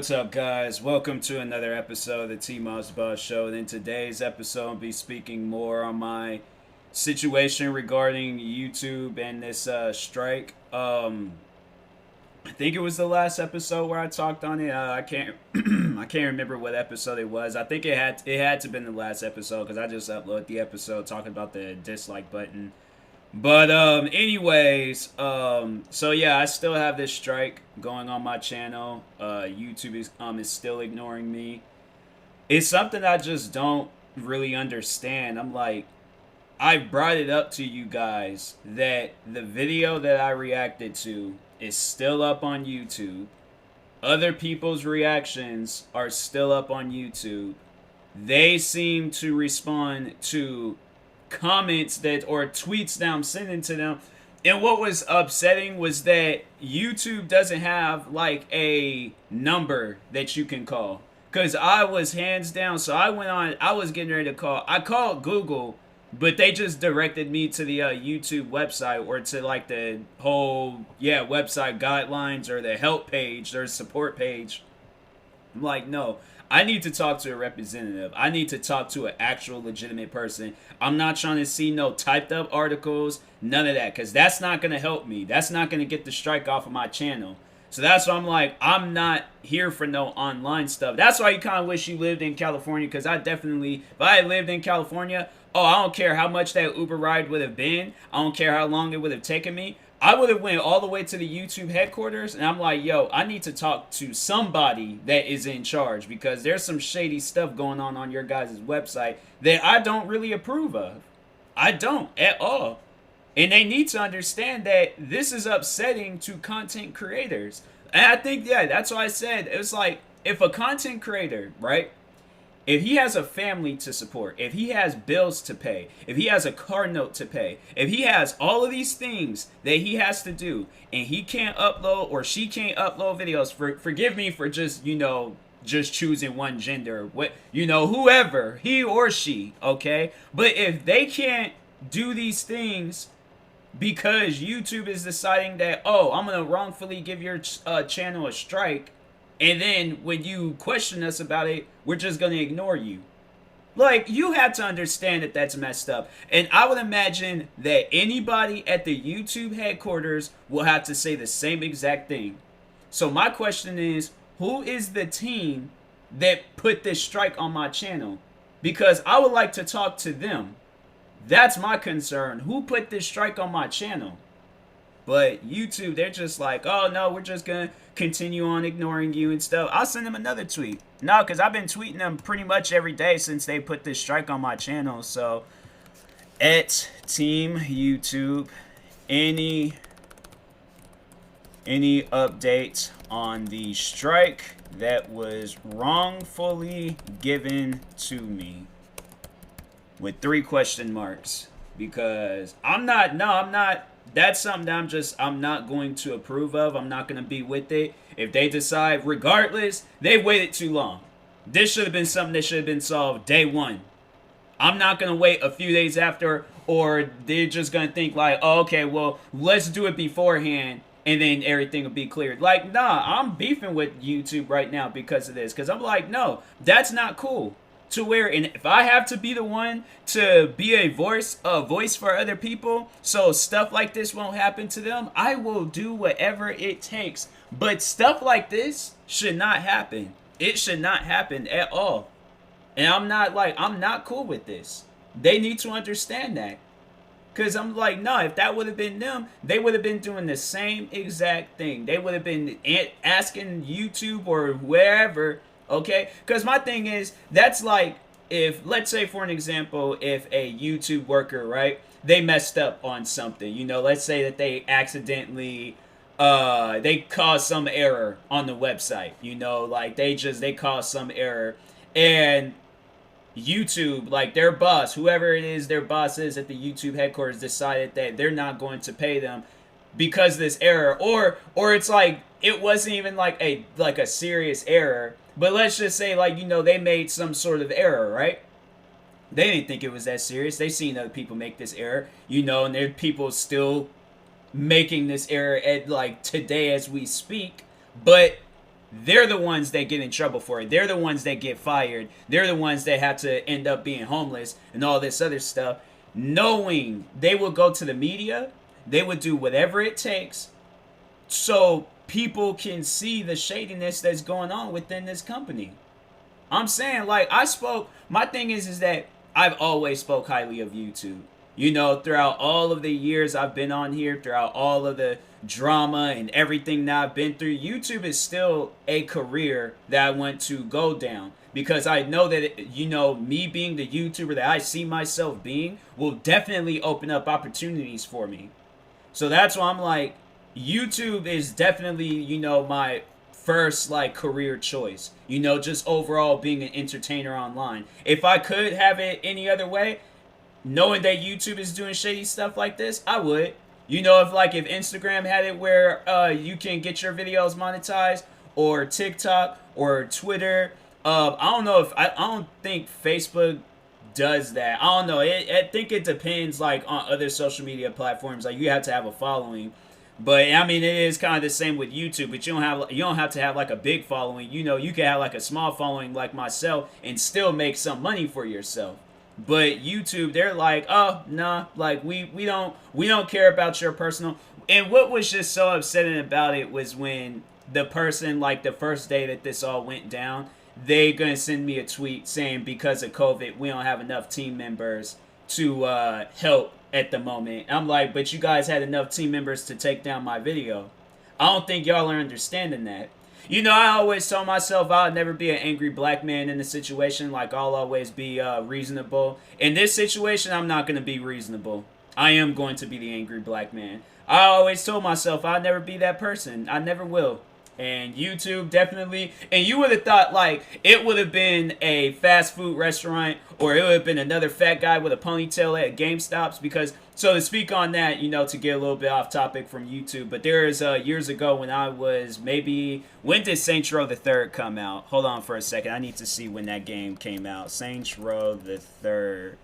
What's up, guys? Welcome to another episode of the TMossBoss Show. And in today's episode, I'll be speaking more on my situation regarding YouTube and this strike. I think it was the last episode where I talked on it. I can't I can't remember what episode it was. I think it had to have been the last episode because I just uploaded the episode talking about the dislike button. But anyways, so yeah, I still have this strike going on my channel. YouTube is still ignoring me. It's something I just don't really understand. I'm like, I brought it up to you guys that the video that I reacted to is still up on YouTube. Other people's reactions are still up on YouTube. They seem to respond to comments that or tweets that I'm sending to them. And what was upsetting was that YouTube doesn't have like a number that you can call. Cause I was hands down, so I went on. I was getting ready to call. I called Google, but they just directed me to the YouTube website or to like the whole website guidelines or the help page or support page. I'm like, no, I need to talk to a representative. I need to talk to an actual legitimate person. I'm not trying to see no typed up articles, none of that, because that's not going to help me. That's not going to get the strike off of my channel. So that's why I'm like, I'm not here for no online stuff. That's why you kind of wish you lived in California, because I definitely, if I had lived in California, I don't care how much that Uber ride would have been. I don't care how long it would have taken me. I would have went all the way to the YouTube headquarters, and I'm like, yo, I need to talk to somebody that is in charge because there's some shady stuff going on your guys' website that I don't really approve of. I don't at all. And they need to understand that this is upsetting to content creators. And I think, that's why I said, it's like, if a content creator, right, if he has a family to support, if he has bills to pay, if he has a car note to pay, if he has all of these things that he has to do, and he can't upload or she can't upload videos, forgive me for just choosing one gender, whoever, he or she, okay? But if they can't do these things because YouTube is deciding that, I'm going to wrongfully give your channel a strike, and then when you question us about it, we're just going to ignore you. Like, you have to understand that that's messed up. And I would imagine that anybody at the YouTube headquarters will have to say the same exact thing. So my question is, who is the team that put this strike on my channel? Because I would like to talk to them. That's my concern. Who put this strike on my channel? But YouTube, they're just like, oh, no, we're just going to continue on ignoring you and stuff. I'll send them another tweet. No, because I've been tweeting them pretty much every day since they put this strike on my channel. So, at Team YouTube, any updates on the strike that was wrongfully given to me? With 3 question marks. Because I'm not, that's something that I'm not going to approve of. I'm not going to be with it. If they decide, regardless, they waited too long. This should have been something that should have been solved day one. I'm not going to wait a few days after, or they're just going to think like, oh, okay, well, let's do it beforehand, and then everything will be cleared. Like, nah, I'm beefing with YouTube right now because of this. Because I'm like, no, that's not cool. To where, and if I have to be the one to be a voice for other people, so stuff like this won't happen to them, I will do whatever it takes. But stuff like this should not happen. It should not happen at all. And I'm not cool with this. They need to understand that. Because I'm like, no, if that would have been them, they would have been doing the same exact thing. They would have been asking YouTube or wherever. Okay, because my thing is, that's like, if, let's say for an example, if a YouTube worker, right, they messed up on something, let's say that they accidentally, they caused some error on the website, like they caused some error, and YouTube, like their boss, whoever it is their boss is at the YouTube headquarters, decided that they're not going to pay them because of this error, or it's like, it wasn't even like a serious error. But let's just say, like, they made some sort of error, right? They didn't think it was that serious. They seen other people make this error, and there are people still making this error at, like, today as we speak. But they're the ones that get in trouble for it. They're the ones that get fired. They're the ones that have to end up being homeless and all this other stuff. Knowing they will go to the media, they would do whatever it takes so people can see the shadiness that's going on within this company. I'm saying, like, my thing is that I've always spoke highly of YouTube. You know, throughout all of the years I've been on here, throughout all of the drama and everything that I've been through, YouTube is still a career that I want to go down. Because I know that, me being the YouTuber that I see myself being will definitely open up opportunities for me. So that's why I'm like, YouTube is definitely, my first, like, career choice. Just overall being an entertainer online. If I could have it any other way, knowing that YouTube is doing shady stuff like this, I would. If Instagram had it where you can get your videos monetized, or TikTok, or Twitter. I don't think Facebook does that. I don't know. I think it depends, like, on other social media platforms. Like, you have to have a following. But I mean, it is kind of the same with YouTube. But you don't have to have like a big following. You can have like a small following like myself and still make some money for yourself. But YouTube, they're like, oh nah, like we don't care about your personal. And what was just so upsetting about it was when the person, like, the first day that this all went down, they gonna send me a tweet saying because of COVID we don't have enough team members to help at the moment. I'm like, but you guys had enough team members to take down my video. I don't think y'all are understanding that. I always told myself I'll never be an angry black man in the situation. Like, I'll always be reasonable. In this situation, I'm not going to be reasonable. I am going to be the angry black man. I always told myself I'll never be that person. I never will. And YouTube definitely, and you would have thought, like, it would have been a fast food restaurant, or it would have been another fat guy with a ponytail at GameStops, because, so to speak on that, to get a little bit off topic from YouTube, but there is years ago when I was when did Saints Row the Third come out? Hold on for a second, I need to see when that game came out. Saints Row the Third.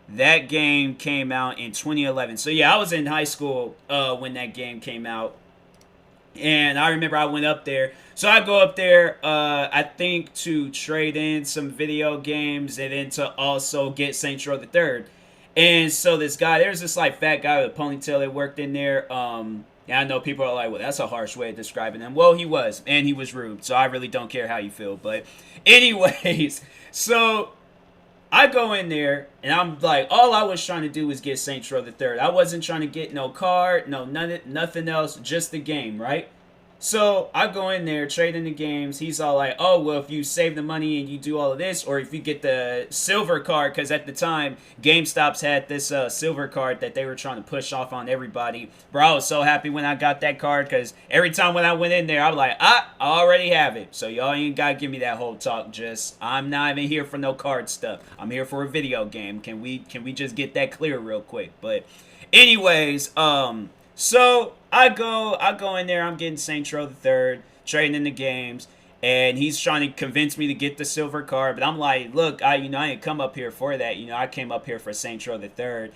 That game came out in 2011. So yeah, I was in high school when that game came out. And I remember I went up there. So I go up there, I think, to trade in some video games and then to also get Saints Row the Third. And so this guy, there's this, like, fat guy with a ponytail that worked in there. And I know people are like, well, that's a harsh way of describing him. Well, he was. And he was rude. So I really don't care how you feel. But anyways, so I go in there, and I'm like, all I was trying to do was get Saints Row the Third. I wasn't trying to get no card, nothing else, just the game, right? So I go in there, trading the games. He's all like, oh, well, if you save the money and you do all of this, or if you get the silver card, because at the time, GameStop's had this silver card that they were trying to push off on everybody. Bro, I was so happy when I got that card, because every time when I went in there, I was like, I already have it. So y'all ain't got to give me that whole talk. I'm not even here for no card stuff. I'm here for a video game. Can we just get that clear real quick? But anyways, so I go in there, I'm getting Saints Row the Third, trading in the games, and he's trying to convince me to get the silver card, but I'm like, look, I ain't come up here for that, I came up here for Saints Row the Third.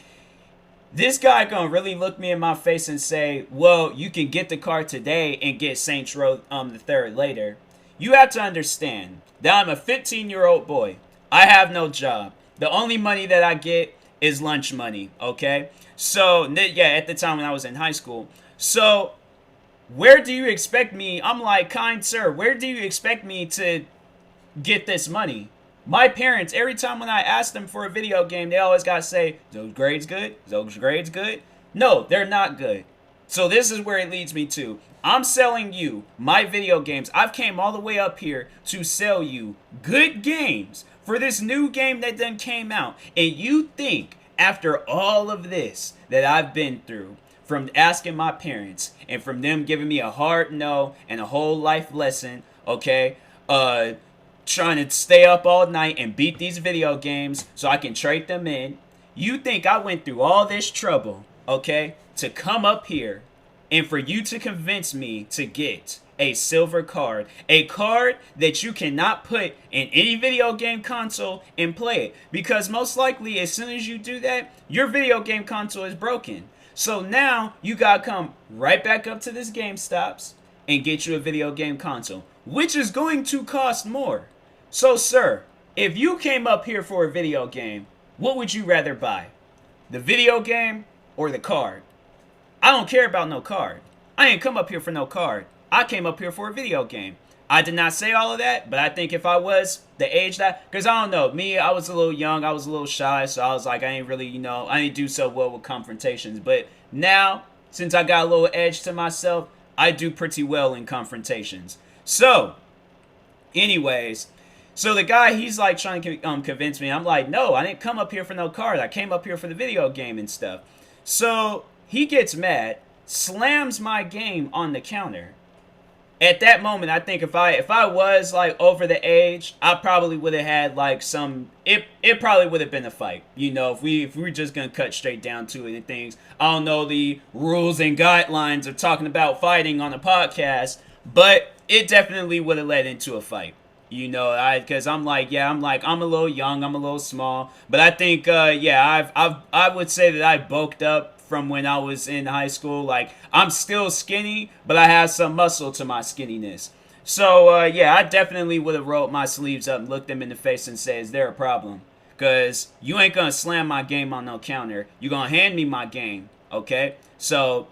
This guy gonna really look me in my face and say, well, you can get the card today and get Saints Row the Third later. You have to understand that I'm a 15-year-old boy. I have no job. The only money that I get is lunch money, okay? So, yeah, at the time when I was in high school. So, where do you expect me? I'm like, kind sir, where do you expect me to get this money? My parents, every time when I ask them for a video game, they always got to say, those grades good? Those grades good? No, they're not good. So this is where it leads me to. I'm selling you my video games. I've came all the way up here to sell you good games for this new game that done came out. And you think, after all of this that I've been through, from asking my parents and from them giving me a hard no and a whole life lesson, okay, trying to stay up all night and beat these video games so I can trade them in, you think I went through all this trouble, okay, to come up here and for you to convince me to get a silver card, a card that you cannot put in any video game console and play it, because most likely as soon as you do that, your video game console is broken. So now you gotta come right back up to this GameStops, and get you a video game console, which is going to cost more. So, sir, if you came up here for a video game, what would you rather buy? The video game or the card? I don't care about no card. I ain't come up here for no card. I came up here for a video game. I did not say all of that, but I think if I was the age that, because I don't know, me, I was a little young, I was a little shy, so I was like, I ain't really, I ain't do so well with confrontations. But now, since I got a little edge to myself, I do pretty well in confrontations. So, anyways, so the guy, he's like trying to convince me. I'm like, no, I didn't come up here for no card. I came up here for the video game and stuff. So he gets mad, slams my game on the counter. At that moment, I think if I was like over the age, I probably would have had like some. It probably would have been a fight. If we were just gonna cut straight down to it and things. I don't know the rules and guidelines of talking about fighting on a podcast, but it definitely would have led into a fight. Because I'm a little young, I'm a little small, but I think I would say that I bulked up from when I was in high school. Like, I'm still skinny, but I have some muscle to my skinniness. So, I definitely would have rolled my sleeves up and looked them in the face and said, is there a problem? Because you ain't going to slam my game on no counter. You're going to hand me my game, okay? So,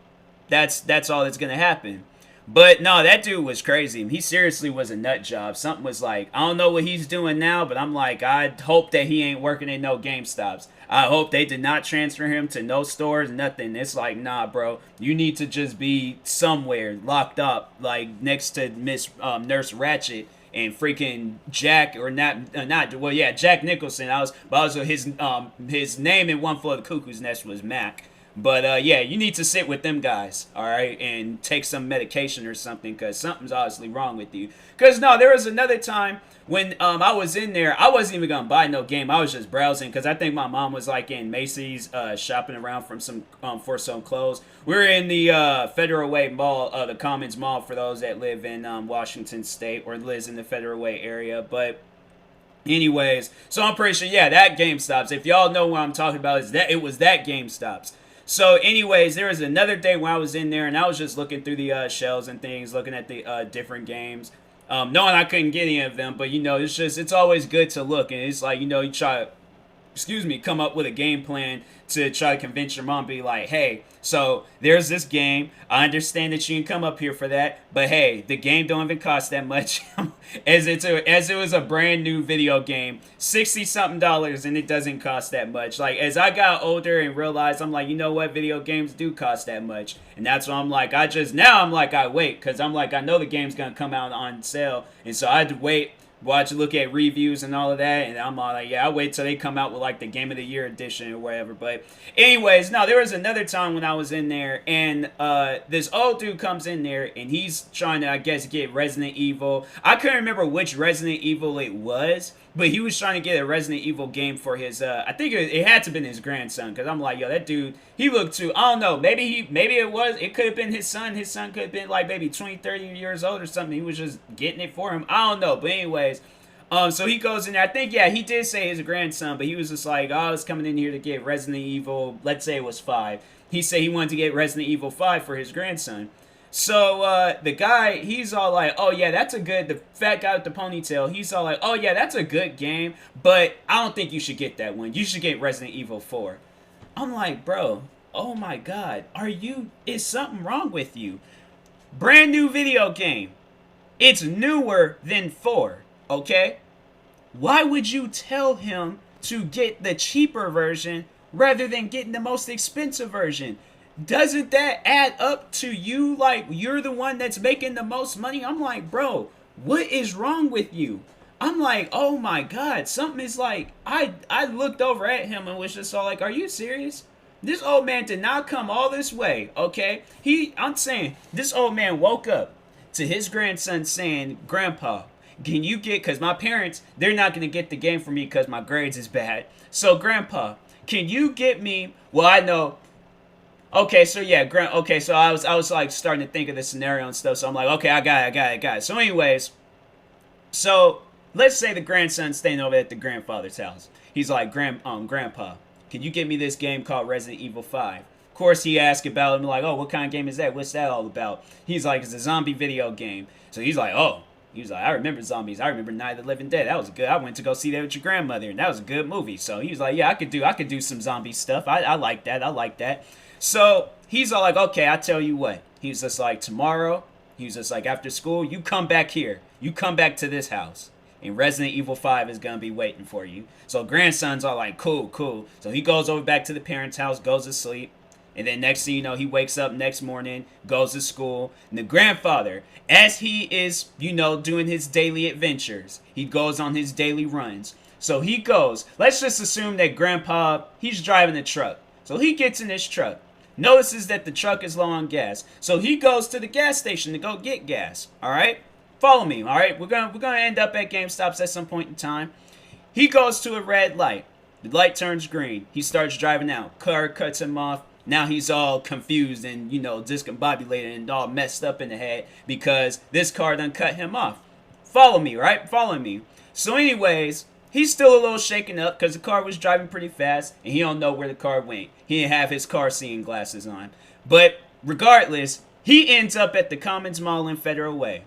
that's all that's going to happen. But, no, that dude was crazy. He seriously was a nut job. Something was like, I don't know what he's doing now, but I'm like, I hope that he ain't working in no GameStops. I hope they did not transfer him to no stores, nothing. It's like, nah, bro. You need to just be somewhere locked up, like next to Miss Nurse Ratchet and freaking Jack Jack Nicholson. His name in One Flew Over the Cuckoo's Nest was Mac. But you need to sit with them guys, all right, and take some medication or something, because something's obviously wrong with you. Because no, there was another time when I was in there. I wasn't even gonna buy no game. I was just browsing because I think my mom was like in Macy's shopping around for some clothes. We're in the Federal Way Mall, the Commons Mall, for those that live in Washington State or lives in the Federal Way area. But anyways, so I'm pretty sure, that GameStops. If y'all know what I'm talking about, it was that GameStops. So anyways, there was another day when I was in there and I was just looking through the shelves and things, looking at the different games, knowing I couldn't get any of them, but it's always good to look, and it's like, you try to, come up with a game plan to try to convince your mom, be like, hey, so there's this game. I understand that you can come up here for that, but hey, the game don't even cost that much. as it was a brand new video game, $60-something, and it doesn't cost that much. Like, as I got older and realized, I'm like, you know what, video games do cost that much, and that's why I'm like, I wait, because I'm like, I know the game's gonna come out on sale, and so I had to wait. Look at reviews and all of that, and I'm all like, I'll wait till they come out with like the Game of the Year edition or whatever. But anyways, no, there was another time when I was in there, and this old dude comes in there, and he's trying to, I guess, get Resident Evil. I couldn't remember which Resident Evil it was, but he was trying to get a Resident Evil game for his, I think it had to have been his grandson, because I'm like, that dude, he looked too, I don't know, maybe it could have been his son. His son could have been like maybe 20, 30 years old or something. He was just getting it for him. I don't know, but anyways, so he goes in there. I think, he did say his grandson, but he was just like, I was coming in here to get Resident Evil, let's say it was 5. He said he wanted to get Resident Evil 5 for his grandson. So, the guy, he's all like, the fat guy with the ponytail, he's all like, that's a good game, but I don't think you should get that one. You should get Resident Evil 4. I'm like, bro, oh my God, is something wrong with you? Brand new video game. It's newer than 4, okay? Why would you tell him to get the cheaper version rather than getting the most expensive version? Doesn't that add up to you like you're the one that's making the most money? I'm like, bro, what is wrong with you? I'm like, oh my God, something is like, I looked over at him and was just all like, are you serious? This old man did not come all this way, okay? I'm saying, this old man woke up to his grandson saying, Grandpa, can you because my parents, they're not going to get the game for me because my grades is bad. So, Grandpa, can you get me, I know. Okay, so so I was like starting to think of the scenario and stuff, so I'm like, okay, I got it. So anyways, so let's say the grandson's staying over at the grandfather's house. He's like, Grandpa, can you get me this game called Resident Evil 5? Of course, he asked about it. I'm like, oh, what kind of game is that? What's that all about? He's like, it's a zombie video game. So he's like, oh. He was like, I remember zombies. I remember Night of the Living Dead. That was good. I went to go see that with your grandmother, and that was a good movie. So he was like, yeah, I could do some zombie stuff. I like that. I like that. So he's all like, okay, I tell you what. He was just like, tomorrow, he was just like, after school, you come back here. You come back to this house. And Resident Evil 5 is going to be waiting for you. So grandson's all like, cool, cool. So he goes over back to the parents' house, goes to sleep. And then next thing you know, he wakes up next morning, goes to school. And the grandfather, as he is, doing his daily adventures, he goes on his daily runs. So he goes, let's just assume that grandpa, he's driving the truck. So he gets in his truck, notices that the truck is low on gas. So he goes to the gas station to go get gas. All right? Follow me. All right? We're gonna end up at GameStops at some point in time. He goes to a red light. The light turns green. He starts driving out. Car cuts him off. Now he's all confused and, discombobulated and all messed up in the head because this car done cut him off. Follow me, right? Follow me. So anyways, he's still a little shaken up because the car was driving pretty fast and he don't know where the car went. He didn't have his car seeing glasses on. But regardless, he ends up at the Commons Mall in Federal Way.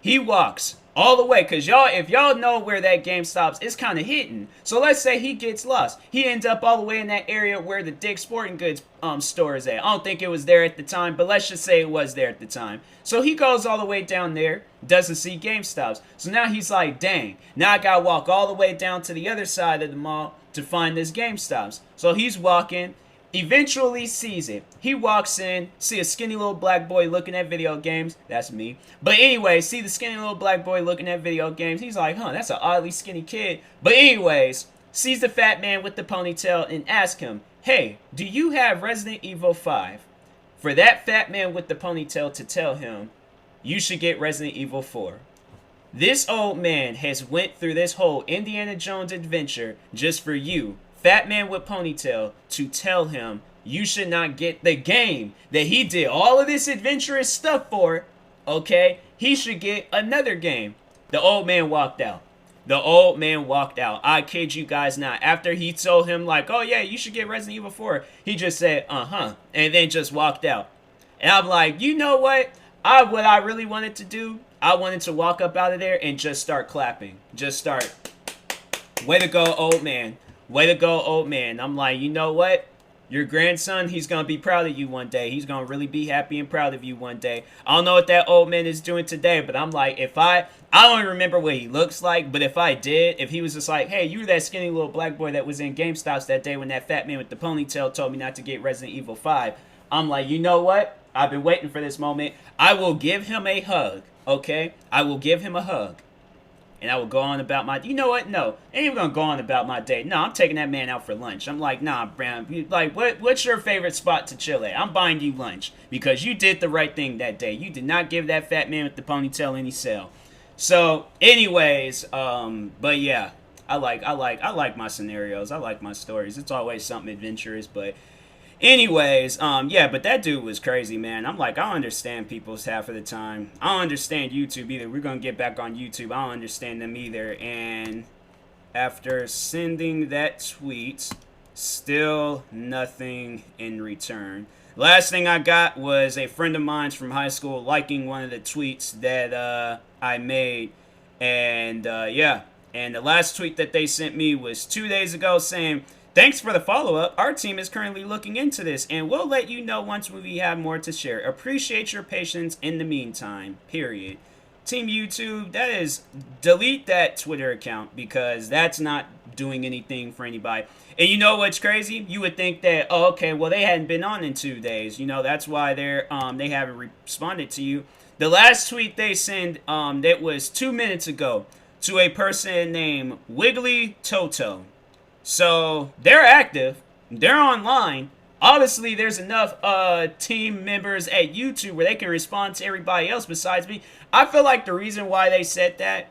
He walks all the way, because if y'all know where that GameStop's, it's kind of hidden. So let's say he gets lost. He ends up all the way in that area where the Dick's Sporting Goods store is at. I don't think it was there at the time, but let's just say it was there at the time. So he goes all the way down there, doesn't see GameStop's. So now he's like, dang, now I gotta walk all the way down to the other side of the mall to find this GameStop's. So he's walking, eventually sees it. He walks in, see a skinny little black boy looking at video games. That's me. But anyway, see the skinny little black boy looking at video games. He's like, huh, that's an oddly skinny kid. But anyways, sees the fat man with the ponytail and asks him, hey, do you have Resident Evil 5? For that fat man with the ponytail to tell him, you should get Resident Evil 4. This old man has went through this whole Indiana Jones adventure just for you, fat man with ponytail, to tell him you should not get the game that he did all of this adventurous stuff for. Okay, he should get another game. The old man walked out. The old man walked out. I kid you guys not. After he told him like, oh yeah, you should get Resident Evil 4, he just said, and then just walked out. And I'm like, you know what? What I really wanted to do, I wanted to walk up out of there and just start clapping. Just start. Way to go, old man. Way to go, old man. I'm like, you know what? Your grandson, he's going to be proud of you one day. He's going to really be happy and proud of you one day. I don't know what that old man is doing today, but I'm like, I don't even remember what he looks like, but if I did, if he was just like, hey, you were that skinny little black boy that was in GameStops that day when that fat man with the ponytail told me not to get Resident Evil 5, I'm like, you know what? I've been waiting for this moment. I will give him a hug, okay? I will give him a hug. And I will go on about my... You know what? No. I ain't even going to go on about my day. No, I'm taking that man out for lunch. I'm like, nah, Brown. Like, what's your favorite spot to chill at? I'm buying you lunch. Because you did the right thing that day. You did not give that fat man with the ponytail any sale. So, anyways, but yeah. I like my scenarios. I like my stories. It's always something adventurous, but... Anyways, yeah, but that dude was crazy, man. I'm like, I don't understand people's half of the time. I don't understand YouTube either. We're going to get back on YouTube. I don't understand them either. And after sending that tweet, still nothing in return. Last thing I got was a friend of mine from high school liking one of the tweets that I made. And, yeah. And the last tweet that they sent me was 2 days ago saying... Thanks for the follow-up. Our team is currently looking into this, and we'll let you know once we have more to share. Appreciate your patience in the meantime. Period. Team YouTube, that is, delete that Twitter account, because that's not doing anything for anybody. And you know what's crazy? You would think that, oh, okay, well, they hadn't been on in 2 days. You know, that's why they haven't responded to you. The last tweet they sent, that was 2 minutes ago, to a person named Wiggly Toto. So, they're active, they're online. Obviously, there's enough team members at YouTube where they can respond to everybody else besides me. I feel like the reason why they said that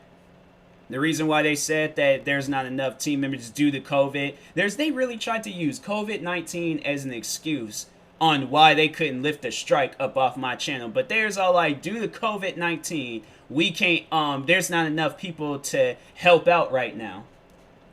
there's not enough team members due to COVID, they really tried to use COVID-19 as an excuse on why they couldn't lift a strike up off my channel. But there's all like, due to COVID-19, we can't, there's not enough people to help out right now.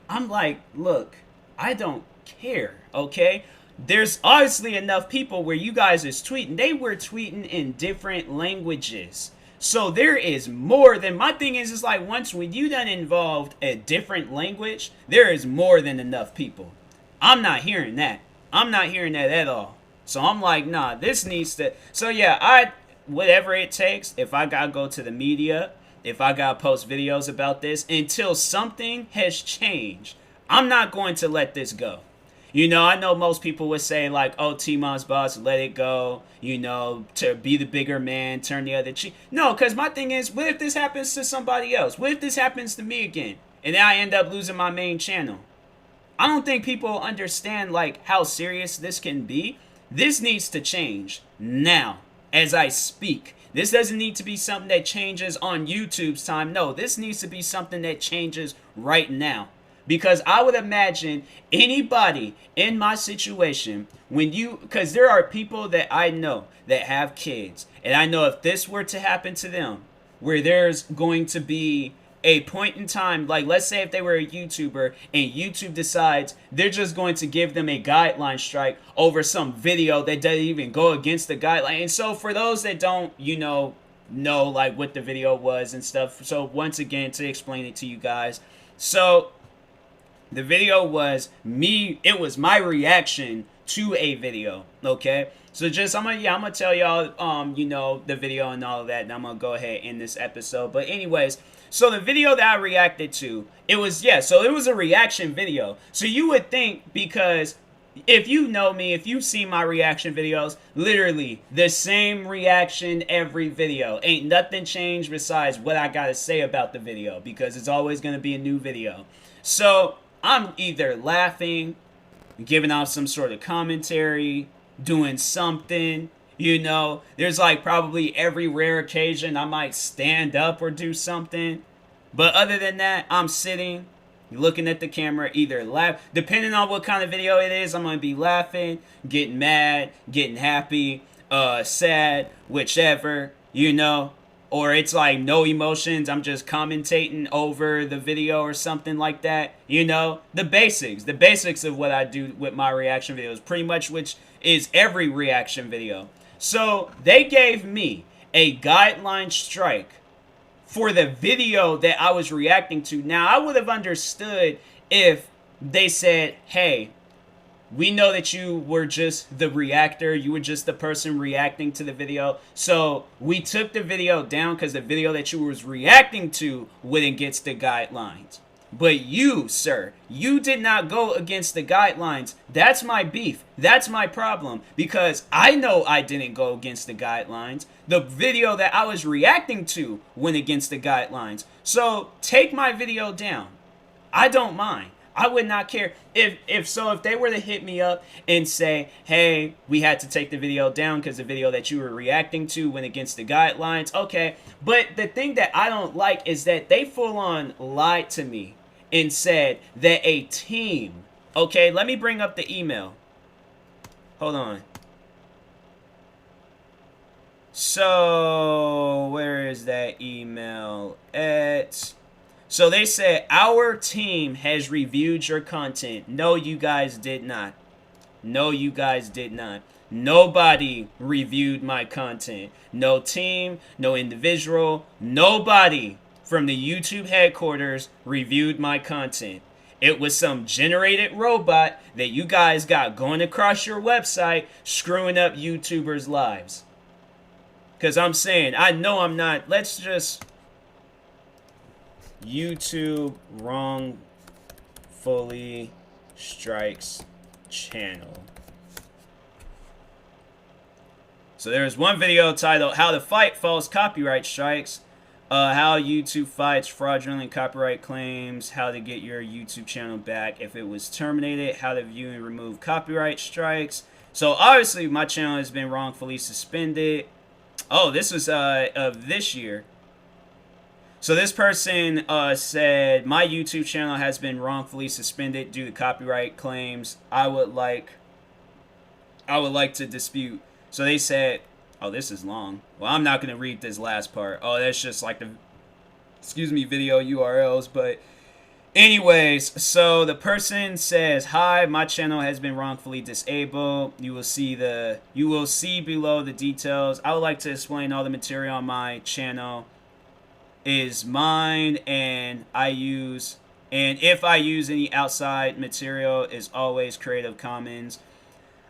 I'm like, look, I don't care, okay? there's obviously enough people where you guys is tweeting. They were tweeting in different languages. So there is more than, my thing is like, once when you done involved a different language, there is more than enough people. I'm not hearing that. I'm not hearing that at all. So I'm like, nah, this needs to. So yeah, whatever it takes, if I gotta go to the media, if I gotta post videos about this, until something has changed, I'm not going to let this go. You know, I know most people would say, like, oh, TMossBoss, let it go, you know, to be the bigger man, turn the other cheek. No, because my thing is, what if this happens to somebody else? What if this happens to me again? And then I end up losing my main channel? I don't think people understand, like, how serious this can be. This needs to change now, as I speak. This doesn't need to be something that changes on YouTube's time. No, this needs to be something that changes right now. Because I would imagine anybody in my situation, because there are people that I know that have kids, and I know if this were to happen to them, where there's going to be a point in time, like let's say if they were a YouTuber and YouTube decides they're just going to give them a guideline strike over some video that doesn't even go against the guideline. And so for those that don't, know like what the video was and stuff, so once again, to explain it to you guys, so the video was it was my reaction to a video, okay? So I'm gonna tell y'all, the video and all of that, and I'm gonna go ahead and end this episode. But anyways, so the video that I reacted to, it was a reaction video. So you would think, because if you know me, if you've seen my reaction videos, literally the same reaction every video. Ain't nothing changed besides what I gotta say about the video, because it's always gonna be a new video. So I'm either laughing, giving off some sort of commentary, doing something, there's like probably every rare occasion I might stand up or do something. But other than that, I'm sitting, looking at the camera, either laugh, depending on what kind of video it is, I'm going to be laughing, getting mad, getting happy, sad, whichever, or it's like no emotions, I'm just commentating over the video or something like that. The basics of what I do with my reaction videos, pretty much, which is every reaction video. So they gave me a guideline strike for the video that I was reacting to. Now, I would have understood if they said, hey, we know that you were just the reactor. You were just the person reacting to the video. So we took the video down because the video that you was reacting to went against the guidelines. But you, sir, you did not go against the guidelines. That's my beef. That's my problem. Because I know I didn't go against the guidelines. The video that I was reacting to went against the guidelines. So take my video down. I don't mind. I would not care if they were to hit me up and say, hey, we had to take the video down because the video that you were reacting to went against the guidelines. Okay, but the thing that I don't like is that they full on lied to me and said that a team, okay, let me bring up the email. Hold on. So where is that email at? So they said, our team has reviewed your content. No, you guys did not. No, you guys did not. Nobody reviewed my content. No team, no individual, nobody from the YouTube headquarters reviewed my content. It was some generated robot that you guys got going across your website, screwing up YouTubers' lives. Because I'm saying, I know I'm not, let's just... YouTube wrongfully strikes channel. So there's one video titled How to Fight False Copyright Strikes, how YouTube fights fraudulent copyright claims, how to get your YouTube channel back if it was terminated, how to view and remove copyright strikes. So obviously my channel has been wrongfully suspended. Oh, this was of this year. So this person said, my YouTube channel has been wrongfully suspended due to copyright claims. I would like to dispute. So they said, oh, this is long. Well, I'm not going to read this last part. Oh, that's just like the, video URLs. But Anyways, so the person says, "Hi, my channel has been wrongfully disabled. You will see below the details. I would like to explain all the material on my channel is mine, and if I use any outside material is always Creative Commons.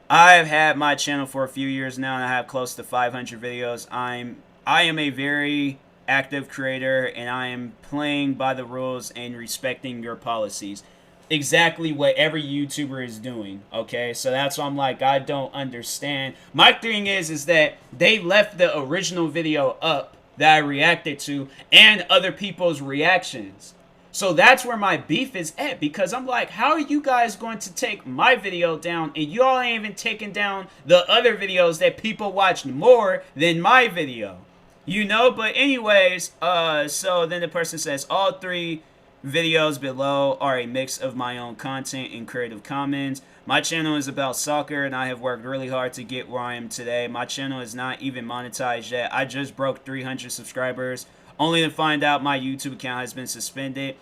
I have had my channel for a few years now, and I have close to 500 videos. I am a very active creator, and I am playing by the rules and respecting your policies." Exactly what every YouTuber is doing, okay? So that's why I'm like, I don't understand. My thing is that they left the original video up that I reacted to and other people's reactions. So that's where my beef is at, because I'm like, how are you guys going to take my video down and y'all ain't even taking down the other videos that people watched more than my video? You know, but anyways, so then the person says, all 3 videos below are a mix of my own content in Creative Commons. My channel is about soccer, and I have worked really hard to get where I am today. My channel is not even monetized yet. I just broke 300 subscribers, only to find out my YouTube account has been suspended.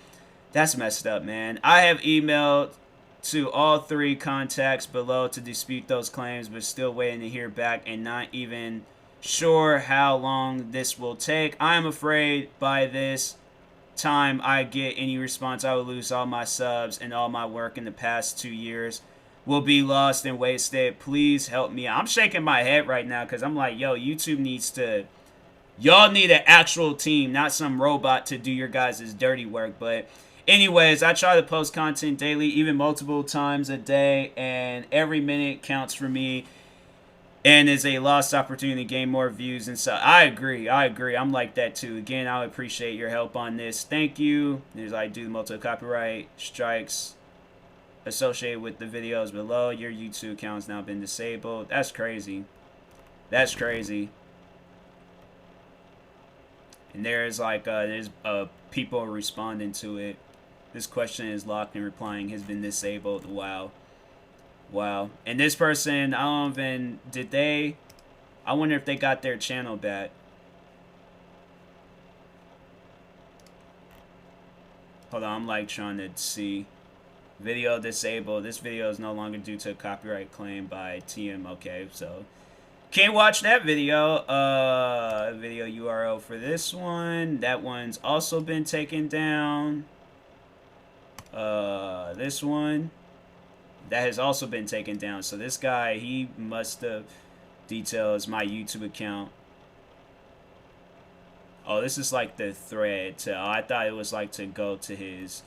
That's messed up, man. I have emailed to all 3 contacts below to dispute those claims, but still waiting to hear back and not even sure how long this will take. I am afraid by this time I get any response, I will lose all my subs, and all my work in the past 2 years will be lost and wasted. Please help me. I'm shaking my head right now because I'm like, yo, YouTube needs to... Y'all need an actual team, not some robot to do your guys' dirty work. But anyways, I try to post content daily, even multiple times a day, and every minute counts for me and is a lost opportunity to gain more views. And so I agree. I'm like that too. Again, I would appreciate your help on this. Thank you. There's like, do multiple copyright strikes associated with the videos below. Your YouTube account has now been disabled. That's crazy. That's crazy. And there's like people responding to it. This question is locked and replying has been disabled. Wow. Wow. And this person, I wonder if they got their channel back. Hold on, I'm like trying to see. Video disabled. This video is no longer due to a copyright claim by TM. Okay, so can't watch that video. Video URL for this one. That one's also been taken down. This one, that has also been taken down. So this guy, he must have details my YouTube account. Oh, this is like the thread to, I thought it was like to go to his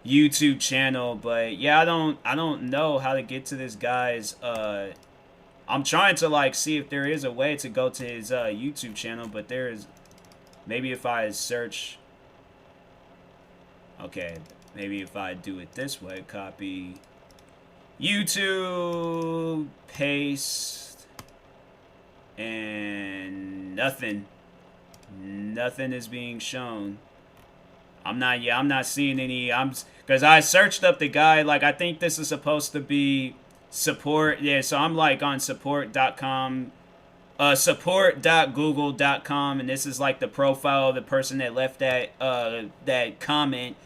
YouTube channel, but yeah, I don't know how to get to this guy's I'm trying to like see if there is a way to go to his YouTube channel, but there is, maybe if I search, okay, maybe if I do it this way, copy YouTube, paste, and nothing is being shown. I'm not seeing any, because I searched up the guy, like I think this is supposed to be support, yeah, so I'm like on support.com, support.google.com, and this is like the profile of the person that left that comment,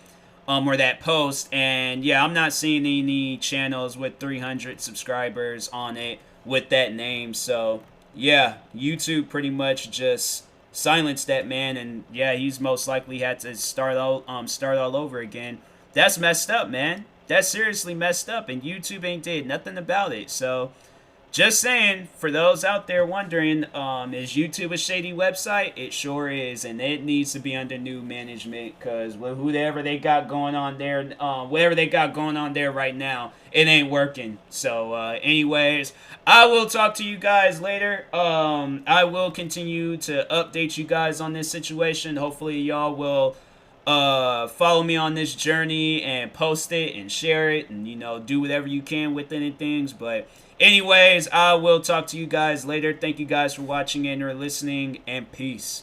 or that post, and yeah, I'm not seeing any channels with 300 subscribers on it with that name, so yeah, YouTube pretty much just silenced that man, and yeah, he's most likely had to start all over again. That's messed up, man. That's seriously messed up, and YouTube ain't did nothing about it. So just saying, for those out there wondering, is YouTube a shady website? It sure is, and it needs to be under new management, because whatever they got going on there, whatever they got going on there right now, it ain't working. So anyways, I will talk to you guys later. I will continue to update you guys on this situation. Hopefully y'all will follow me on this journey and post it and share it, and you know, do whatever you can with it and things. But anyways, I will talk to you guys later. Thank you guys for watching and or listening, and peace.